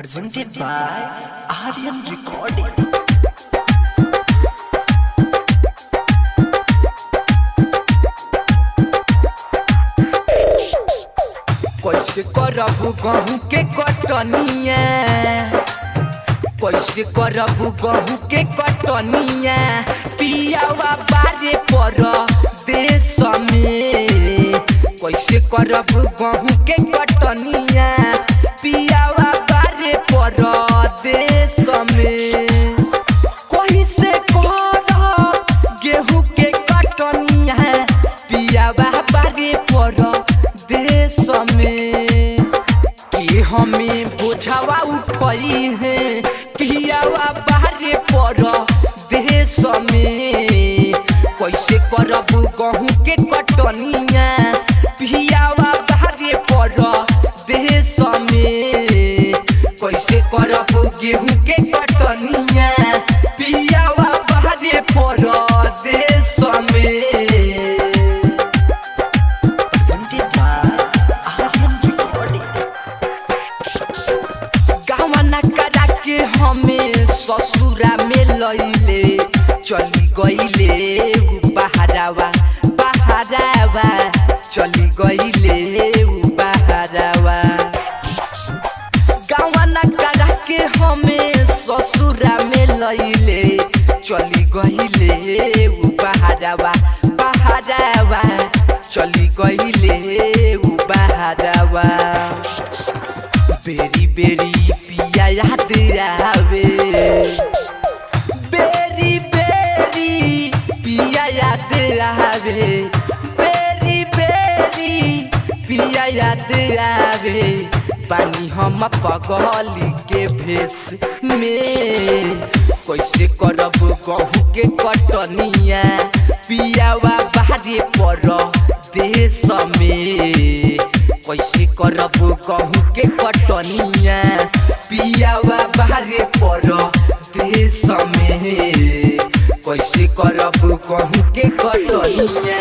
presented by Aryan Recording. कैसे करबू गहूँ के कटनिया, कैसे करबू गहूँ के कटनिया, पियावा बारे पर देश में। कैसे करबू गहूँ के कटनिया, पियावा बारे पर देश में। कैसे करब गेहूँ के कटनिया, पियावा बारे पर देश में। कि हमें बोझावा उठाई है पियावा बारे पर देश में। कैसे करबू गहूँ के कटनिया, पियावा बारे पर देश में। कैसे करबू गेहूँ के कटनिया, पियावा बारे पर देश में। हमें ससुरा में लैले चली गईले बहरावा, बहरावा चली गईले बहरावा। गावना करा के हमें ससुरा में लैले चली गईले बहरावा, बहरावा चली गईले बहरावा। बेरी बेरी पिया याद आवे, बेरी बेरी पिया याद आवे, बेरी बेरी पिया याद आवे। पानी हम पगली के भेष में। कैसे करब गहूँ के कटनिया, पियावा बारे पर देश में। कैसे करब गहूँ के कटनिया, पियावा बारे पर देश में। कैसे करब गहूँ के कटनिया।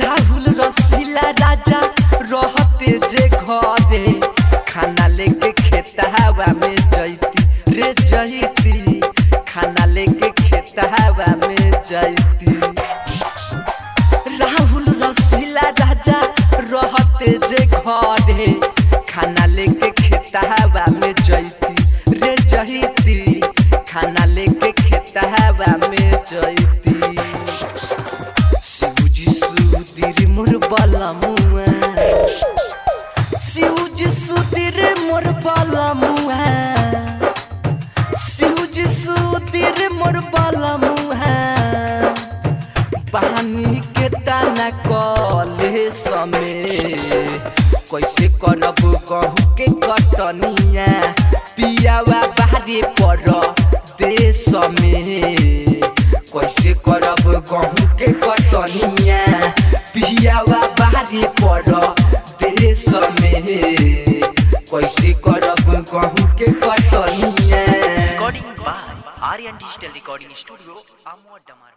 राहुल रसीला राजा रहते जे घरे, खाना लेके खेतवा में जैती रे जैती, खाना लेके खेतवा में जैती। राहुल रसीला राजा रहते जे घरे, खाना लेके खेतवा में जैती रे जैती, खाना लेके खेतवा में जैती। शिवजी सुधीर मोर बलमुआ, शिवजी सुधीर मोर बलमुआ, शिवजी सुधीर मोर बलमुआ। पानी के ताना कले समय। कैसे करब गहूँ के कटनिया, पियावा बारे पर देश में। कैसे करब गहूँ के कटनिया, पियावा बारे पर देश में। कैसे करब गहूँ के कटनिया। Recording by Aryan Digital Recording Studio, Amwa Damar।